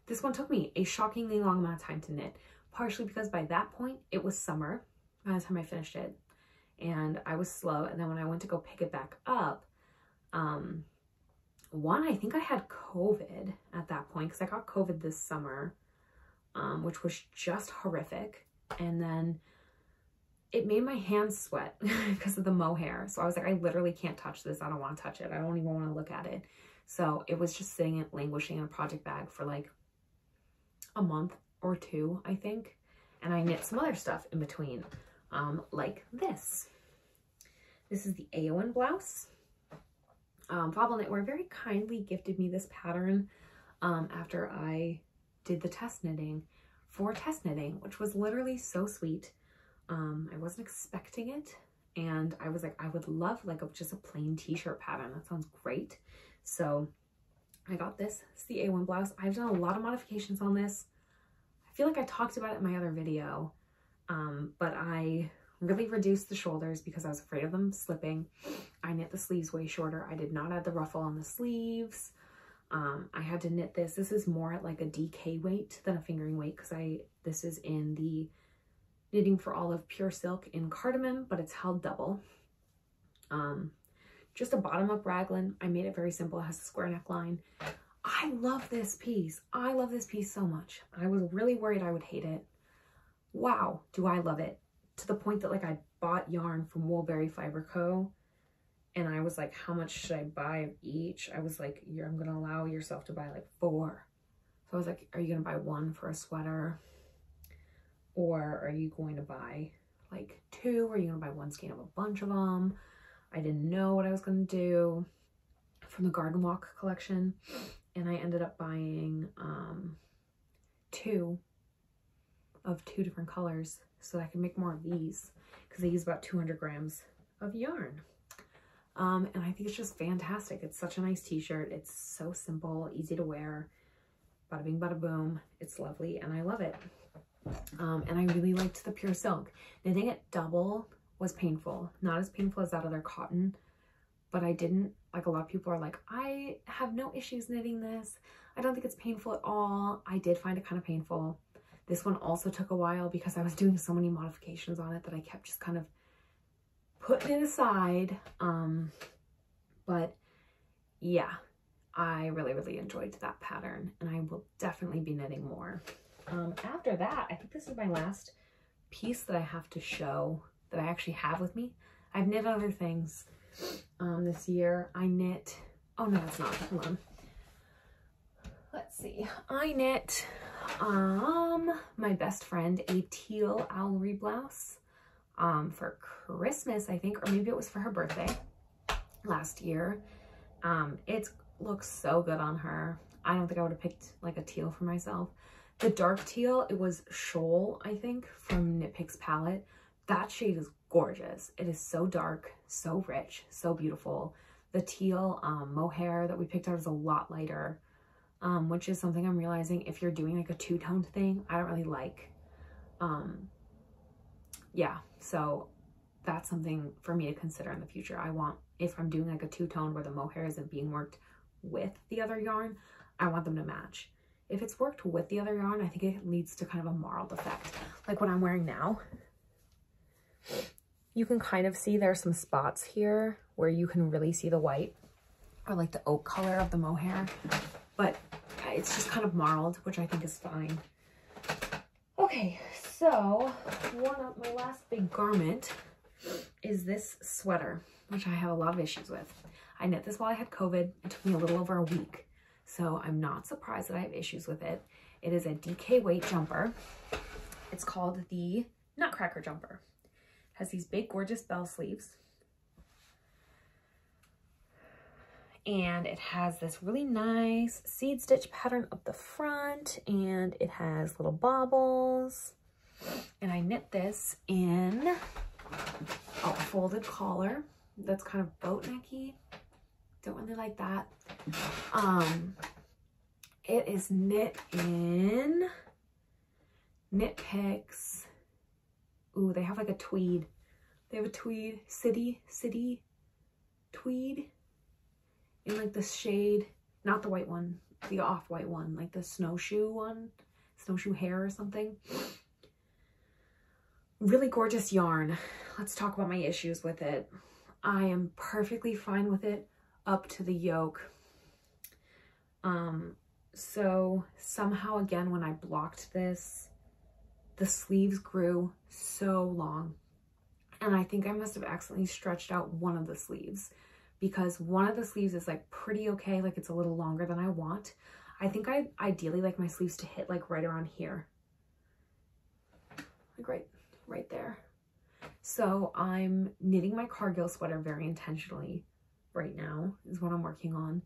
this one took me a shockingly long amount of time to knit, partially because by that point it was summer by the time I finished it, and I was slow. And then when I went to go pick it back up, I think I had COVID at that point, because I got COVID this summer, which was just horrific. And then it made my hands sweat because of the mohair. So I was like, I literally can't touch this. I don't want to touch it. I don't even want to look at it. So it was just sitting languishing in a project bag for like a month or two, I think. And I knit some other stuff in between, like this. This is the Egwene Blouse. Folklore Knitwear very kindly gifted me this pattern after I did the test knitting for test knitting, which was literally so sweet. I wasn't expecting it, and I was like, I would love like just a plain t-shirt pattern. That sounds great. So I got this. It's the Egwene Blouse. I've done a lot of modifications on this. I feel like I talked about it in my other video, but I really reduced the shoulders because I was afraid of them slipping. I knit the sleeves way shorter. I did not add the ruffle on the sleeves. I had to knit this. This is more at like a DK weight than a fingering weight because this is in the Knitting for Olive Pure Silk in cardamom, but it's held double. Just a bottom-up raglan. I made it very simple. It has a square neckline. I love this piece. I love this piece so much. I was really worried I would hate it. Wow, do I love it. To the point that like I bought yarn from Woolberry Fiber Co. And I was like, how much should I buy of each? I was like, I'm going to allow yourself to buy like 4. So I was like, are you going to buy 1 for a sweater? Or are you going to buy like 2? Or are you going to buy 1 skein of a bunch of them? I didn't know what I was going to do from the Garden Walk collection. And I ended up buying 2 of 2 different colors so that I can make more of these because they use about 200 grams of yarn. And I think it's just fantastic. It's such a nice t-shirt. It's so simple, easy to wear. Bada bing, bada boom. It's lovely and I love it. And I really liked the pure silk. Knitting it double was painful. Not as painful as that other cotton, but I didn't, like a lot of people are like, I have no issues knitting this. I don't think it's painful at all. I did find it kind of painful. This one also took a while because I was doing so many modifications on it that I kept just kind of putting it aside. But yeah, I really, really enjoyed that pattern and I will definitely be knitting more. After that, I think this is my last piece that I have to show that I actually have with me. I've knit other things this year. I knit, oh no, it's not, hold on. Let's see, I knit my best friend a teal Owlery blouse for Christmas, I think, or maybe it was for her birthday last year. It looks so good on her. I don't think I would have picked like a teal for myself. The dark teal, it was Shoal, I think, from Knit Picks palette. That shade is gorgeous. It is so dark, so rich, so beautiful. The teal mohair that we picked out is a lot lighter, which is something I'm realizing if you're doing like a two-toned thing, I don't really like. Yeah, so that's something for me to consider in the future. I want, if I'm doing like a two-tone where the mohair isn't being worked with the other yarn, I want them to match. If it's worked with the other yarn, I think it leads to kind of a marled effect. Like what I'm wearing now, you can kind of see there's some spots here where you can really see the white or like the oak color of the mohair, but it's just kind of marled, which I think is fine. Okay, so my last big garment is this sweater, which I have a lot of issues with. I knit this while I had COVID. It took me a little over a week. So I'm not surprised that I have issues with it. It is a DK weight jumper. It's called the Nutcracker Jumper. It has these big, gorgeous bell sleeves. And it has this really nice seed stitch pattern up the front. And it has little baubles. And I knit this in a folded collar that's kind of boat necky. Don't really like that. It is knit in Knit Picks. Ooh, they have like a tweed. They have a tweed, city tweed in like the shade, not the white one, the off-white one, like the snowshoe one, snowshoe hair or something. Really gorgeous yarn. Let's talk about my issues with it. I am perfectly fine with it up to the yoke. So somehow again, when I blocked this, the sleeves grew so long. And I think I must have accidentally stretched out one of the sleeves, because one of the sleeves is like pretty okay. Like it's a little longer than I want. I think I ideally like my sleeves to hit like right around here. Like right there. So I'm knitting my Cargill sweater very intentionally right now, is what I'm working on,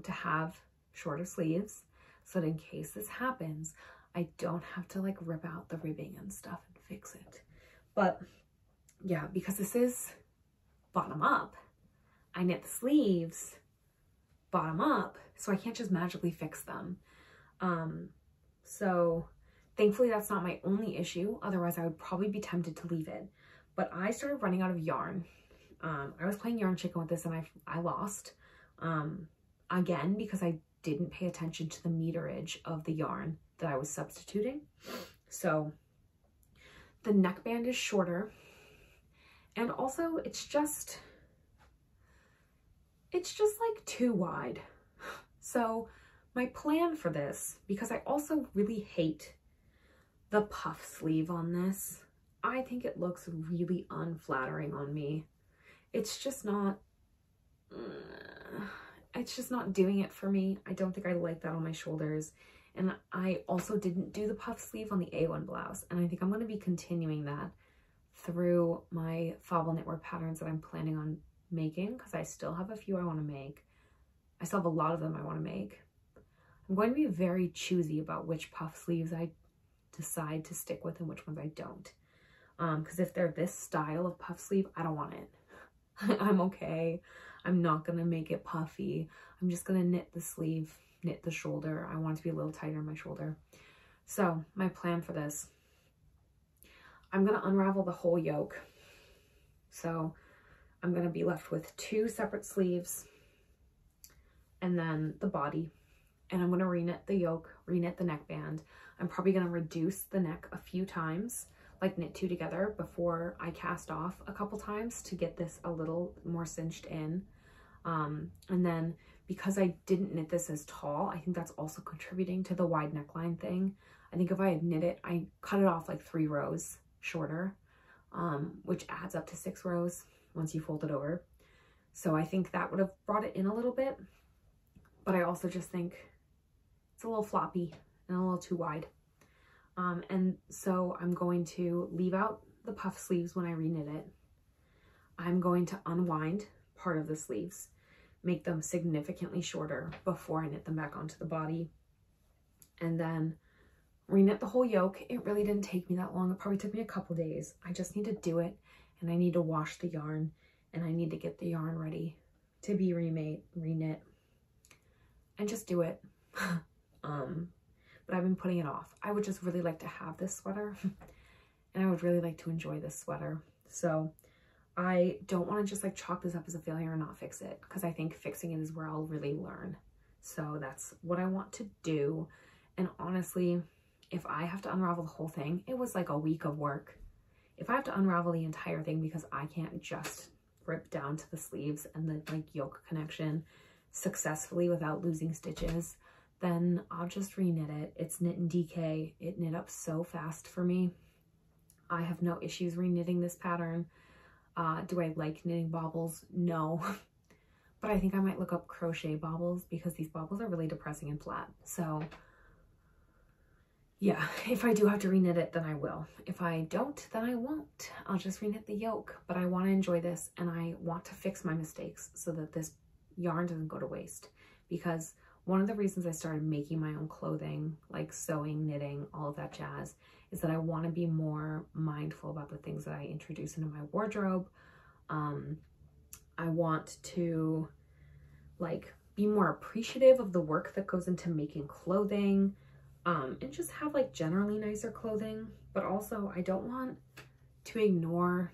to have shorter sleeves, so that in case this happens, I don't have to like rip out the ribbing and stuff and fix it. But yeah, because this is bottom up, I knit the sleeves bottom up, so I can't just magically fix them. So thankfully that's not my only issue. Otherwise I would probably be tempted to leave it. But I started running out of yarn. I was playing yarn chicken with this and I lost, again, because I didn't pay attention to the meterage of the yarn that I was substituting. So the neckband is shorter, and also it's just like too wide. So my plan for this, because I also really hate the puff sleeve on this, I think it looks really unflattering on me. It's just not doing it for me. I don't think I like that on my shoulders. And I also didn't do the puff sleeve on the A1 blouse, and I think I'm going to be continuing that through my Fable knitwear patterns that I'm planning on making, because I still have a few I want to make. I still have a lot of them I want to make. I'm going to be very choosy about which puff sleeves I decide to stick with and which ones I don't. Because if they're this style of puff sleeve, I don't want it. I'm okay. I'm not going to make it puffy. I'm just going to knit the sleeve, knit the shoulder. I want it to be a little tighter on my shoulder. So my plan for this, I'm going to unravel the whole yoke. So I'm going to be left with 2 separate sleeves and then the body. And I'm going to reknit the yoke, reknit the neckband. I'm probably going to reduce the neck a few times, like knit 2 together before I cast off a couple times to get this a little more cinched in. And then because I didn't knit this as tall, I think that's also contributing to the wide neckline thing. I think if I had knit it, I cut it off like 3 rows shorter, which adds up to 6 rows once you fold it over. So I think that would have brought it in a little bit, but I also just think it's a little floppy and a little too wide. And so I'm going to leave out the puff sleeves when I reknit it. I'm going to unwind part of the sleeves, make them significantly shorter before I knit them back onto the body, and then reknit the whole yoke. It really didn't take me that long. It probably took me a couple days. I just need to do it, and I need to wash the yarn, and I need to get the yarn ready to be remade, reknit, and just do it. But I've been putting it off. I would just really like to have this sweater and I would really like to enjoy this sweater. So I don't want to just like chalk this up as a failure and not fix it, because I think fixing it is where I'll really learn. So that's what I want to do. And honestly, if I have to unravel the whole thing, it was like a week of work. If I have to unravel the entire thing because I can't just rip down to the sleeves and the like yoke connection successfully without losing stitches, then I'll just reknit it. It's knit in DK. It knit up so fast for me. I have no issues reknitting this pattern. Do I like knitting baubles? No. But I think I might look up crochet baubles, because these baubles are really depressing and flat. So yeah, if I do have to reknit it, then I will. If I don't, then I won't. I'll just reknit the yoke. But I want to enjoy this, and I want to fix my mistakes so that this yarn doesn't go to waste. Because one of the reasons I started making my own clothing, like sewing, knitting, all of that jazz, is that I want to be more mindful about the things that I introduce into my wardrobe. I want to like be more appreciative of the work that goes into making clothing, and just have like generally nicer clothing. But also I don't want to ignore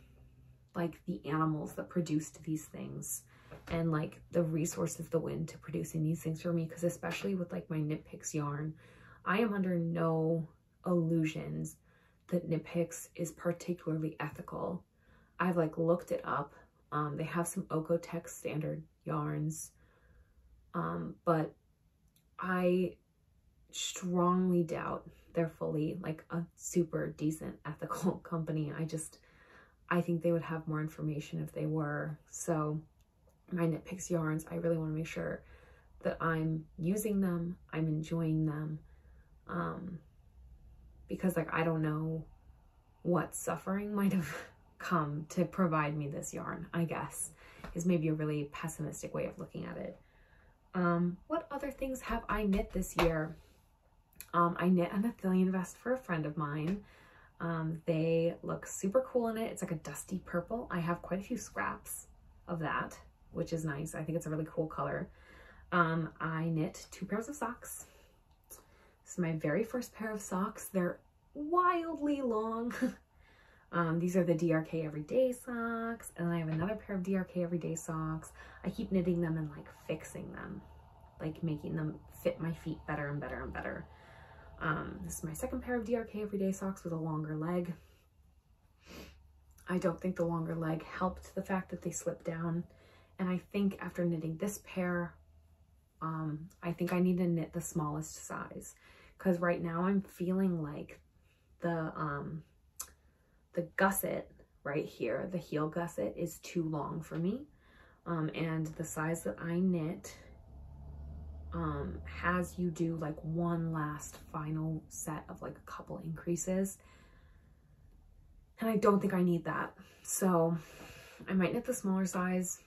like the animals that produced these things and like the resource of the wind to producing these things for me, because especially with like my Knit Picks yarn, I am under no illusions that Knit Picks is particularly ethical. I've like looked it up. They have some Oeko-Tex standard yarns, but I strongly doubt they're fully like a super decent ethical company. I think they would have more information if they were. So my Knit Picks yarns, I really want to make sure that I'm using them, I'm enjoying them, because like I don't know what suffering might have come to provide me this yarn, I guess, is maybe a really pessimistic way of looking at it. What other things have I knit this year? I knit an Ithilien vest for a friend of mine. They look super cool in it. It's like a dusty purple. I have quite a few scraps of that, which is nice. I think it's a really cool color. I knit 2 pairs of socks. This is my very first pair of socks. They're wildly long. These are the DRK Everyday socks, and then I have another pair of DRK Everyday socks. I keep knitting them and like fixing them, like making them fit my feet better and better and better. This is my second pair of DRK Everyday socks with a longer leg. I don't think the longer leg helped the fact that they slip down, and I think after knitting this pair, I think I need to knit the smallest size, because right now I'm feeling like the gusset right here, the heel gusset, is too long for me. And the size that I knit has you do like one last final set of like a couple increases. And I don't think I need that. So I might knit the smaller size,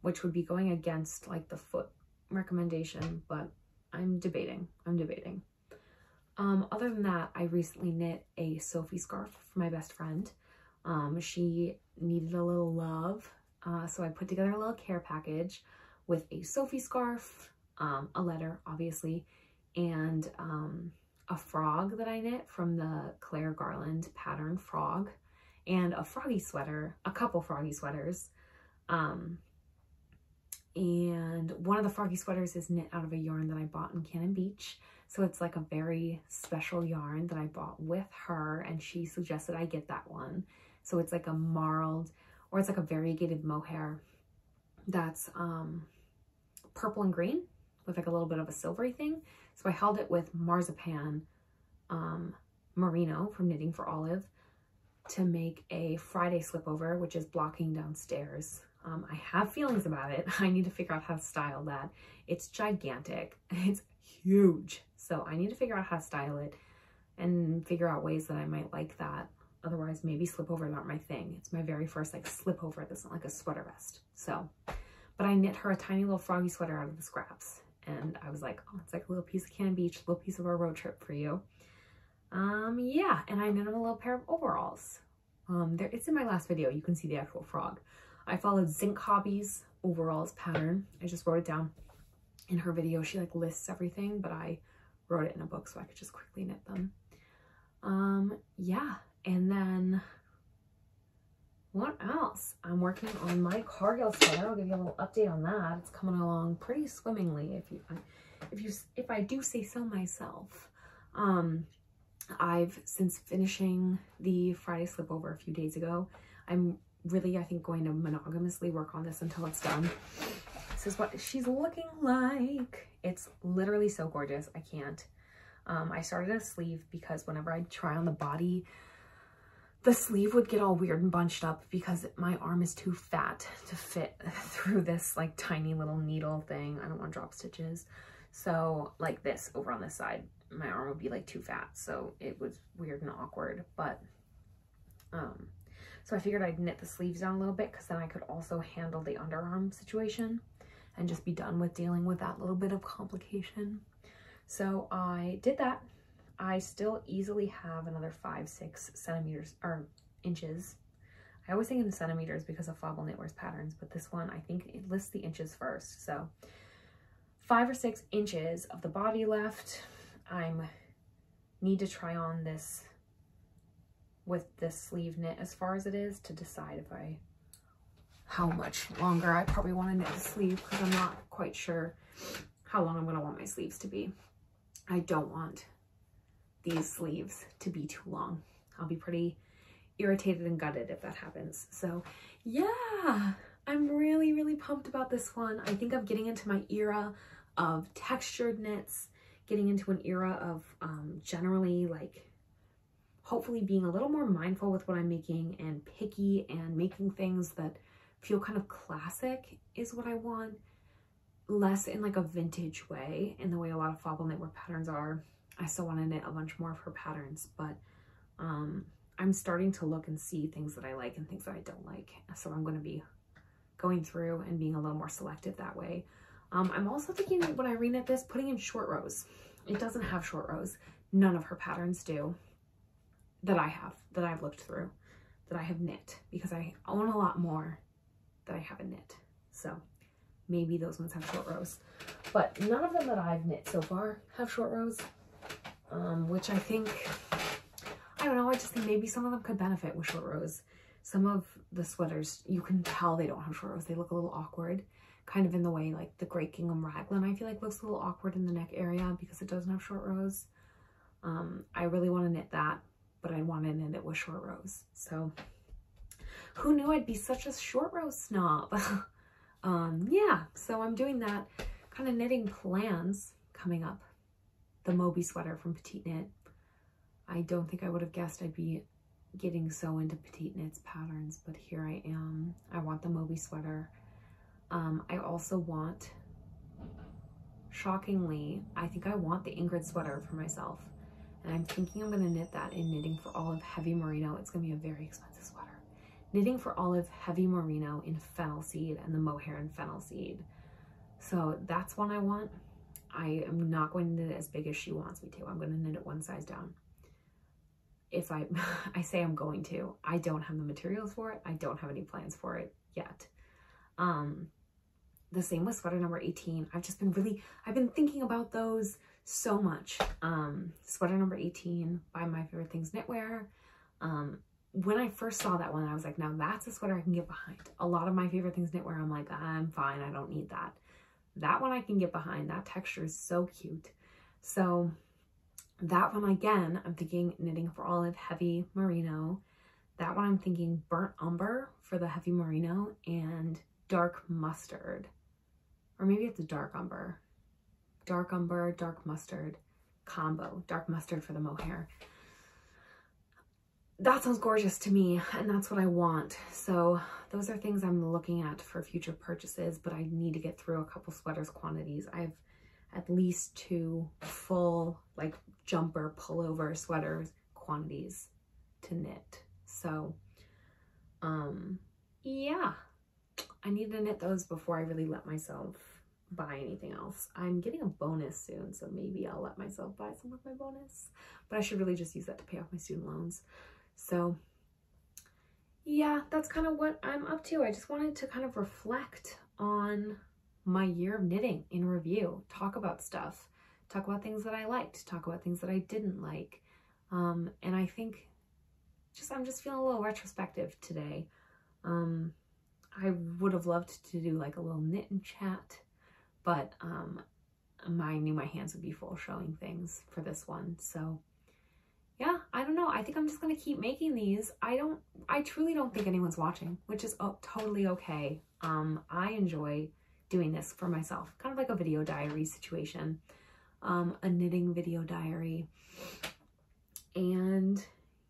which would be going against like the foot recommendation, but I'm debating. Other than that, I recently knit a Sophie scarf for my best friend. She needed a little love, so I put together a little care package with a Sophie scarf, a letter, obviously, and a frog that I knit from the Claire Garland pattern frog, and a froggy sweater, a couple froggy sweaters. And one of the froggy sweaters is knit out of a yarn that I bought in Cannon Beach. So it's like a very special yarn that I bought with her, and she suggested I get that one. So it's like a marled, or it's like a variegated mohair that's purple and green with like a little bit of a silvery thing. So I held it with marzipan merino from Knitting for Olive to make a Friday slipover, which is blocking downstairs. I have feelings about it. I need to figure out how to style that. It's gigantic. It's huge. So I need to figure out how to style it and figure out ways that I might like that. Otherwise, maybe slipovers aren't my thing. It's my very first like slipover that's not like a sweater vest. So, but I knit her a tiny little froggy sweater out of the scraps. And I was like, oh, it's like a little piece of Cannon Beach, a little piece of our road trip for you. Yeah, and I knit him a little pair of overalls. It's in my last video. You can see the actual frog. I followed Zinc Hobbies overalls pattern. I just wrote it down in her video. She like lists everything, but I wrote it in a book so I could just quickly knit them. Yeah, and then what else? I'm working on my Cargill Sweater. I'll give you a little update on that. It's coming along pretty swimmingly, if I do say so myself. I've, since finishing the Friday slipover a few days ago, I'm really, I think, going to monogamously work on this until it's done. This is what she's looking like. It's literally so gorgeous. I can't. I started a sleeve because whenever I try on the body, the sleeve would get all weird and bunched up because my arm is too fat to fit through this like tiny little needle thing. I don't want to drop stitches. So like this over on this side, my arm would be like too fat. So it was weird and awkward, but, so I figured I'd knit the sleeves down a little bit because then I could also handle the underarm situation and just be done with dealing with that little bit of complication. So I did that. I still easily have another 5-6 centimeters or inches. I always think in centimeters because of Fable Knitwear's patterns, but this one, I think it lists the inches first. So 5 or 6 inches of the body left. I need to try on this with this sleeve knit as far as it is to decide if how much longer I probably want to knit the sleeve, because I'm not quite sure how long I'm going to want my sleeves to be. I don't want these sleeves to be too long. I'll be pretty irritated and gutted if that happens. So yeah, I'm really, really pumped about this one. I think I'm getting into my era of textured knits, getting into an era of generally like hopefully being a little more mindful with what I'm making and picky and making things that feel kind of classic is what I want. Less in like a vintage way, in the way a lot of Fable knitwear patterns are. I still want to knit a bunch more of her patterns, but I'm starting to look and see things that I like and things that I don't like. So I'm going to be going through and being a little more selective that way. I'm also thinking when I reknit this, putting in short rows. It doesn't have short rows. None of her patterns do that I have, that I've looked through, that I have knit, because I own a lot more that I haven't knit. So maybe those ones have short rows, but none of them that I've knit so far have short rows, which I think, I don't know, I just think maybe some of them could benefit with short rows. Some of the sweaters, you can tell they don't have short rows. They look a little awkward, kind of in the way like the Great Gingham Raglan, I feel like looks a little awkward in the neck area because it doesn't have short rows. I really want to knit that, but I want to knit it with short rows. So who knew I'd be such a short row snob? Yeah, so I'm doing that, kind of knitting plans coming up. The Moby Sweater from Petite Knit. I don't think I would have guessed I'd be getting so into Petite Knit's patterns, but here I am. I want the Moby Sweater. I also want, shockingly, I think I want the Ingrid Sweater for myself. And I'm thinking I'm going to knit that in Knitting for Olive Heavy Merino. It's going to be a very expensive sweater. Knitting for Olive Heavy Merino in Fennel Seed and the Mohair in Fennel Seed. So that's one I want. I am not going to knit it as big as she wants me to. I'm going to knit it one size down. If I say I'm going to, I don't have the materials for it. I don't have any plans for it yet. The same with sweater number 18. I've been thinking about those so much. Sweater number 18 by My Favorite Things Knitwear. When I first saw that one, I was like, now that's a sweater I can get behind. A lot of My Favorite Things Knitwear, I'm like, I'm fine, I don't need that. That one I can get behind. That texture is so cute. So that one, again, I'm thinking Knitting for Olive Heavy Merino. That one I'm thinking Burnt Umber for the Heavy Merino and Dark Mustard. Or maybe it's a Dark Umber. Dark Umber, Dark Mustard combo. Dark Mustard for the mohair. That sounds gorgeous to me, and that's what I want. So those are things I'm looking at for future purchases, but I need to get through a couple sweaters quantities. I have at least 2 full like jumper pullover sweaters quantities to knit. So yeah, I need to knit those before I really let myself buy anything else. I'm getting a bonus soon, so maybe I'll let myself buy some of my bonus, but I should really just use that to pay off my student loans. So yeah, that's kind of what I'm up to. I just wanted to kind of reflect on my year of knitting in review, talk about stuff, talk about things that I liked, talk about things that I didn't like. And I think I'm just feeling a little retrospective today. I would have loved to do like a little knit and chat, but I knew my hands would be full showing things for this one. So yeah, I don't know. I think I'm just going to keep making these. I truly don't think anyone's watching, which is totally okay. I enjoy doing this for myself, kind of like a video diary situation, a knitting video diary. And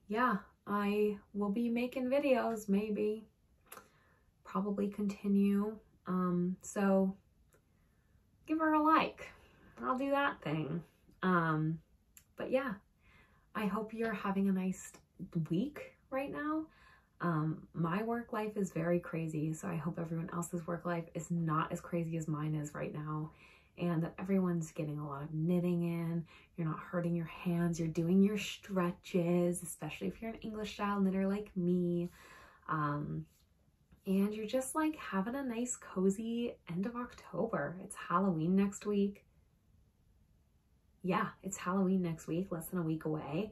yeah, I will be making videos, maybe, probably continue. So give her a like. I'll do that thing. But yeah, I hope you're having a nice week right now. My work life is very crazy, so I hope everyone else's work life is not as crazy as mine is right now, and that everyone's getting a lot of knitting in. You're not hurting your hands, you're doing your stretches, especially if you're an English style knitter like me, and you're just like having a nice cozy end of October. It's Halloween next week. Yeah, it's Halloween next week, less than a week away.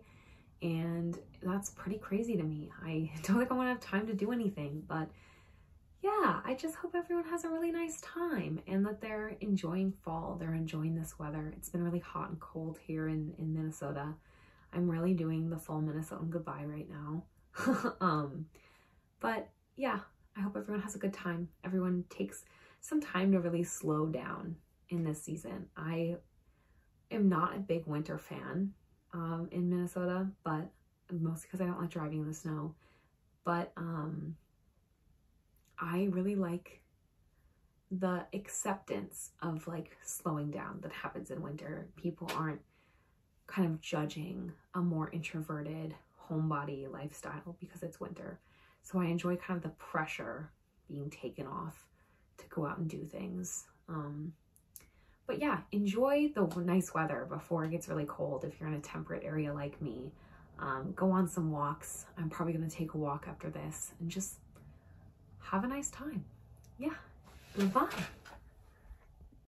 And that's pretty crazy to me. I don't think I'm gonna have time to do anything, but yeah, I just hope everyone has a really nice time and that they're enjoying fall. They're enjoying this weather. It's been really hot and cold here in Minnesota. I'm really doing the full Minnesotan goodbye right now. But yeah, I hope everyone has a good time. Everyone takes some time to really slow down in this season. I am not a big winter fan in Minnesota, but mostly because I don't like driving in the snow. But I really like the acceptance of like slowing down that happens in winter. People aren't kind of judging a more introverted homebody lifestyle because it's winter. So I enjoy kind of the pressure being taken off to go out and do things. But yeah, enjoy the nice weather before it gets really cold. If you're in a temperate area like me, go on some walks. I'm probably going to take a walk after this and just have a nice time. Yeah, goodbye.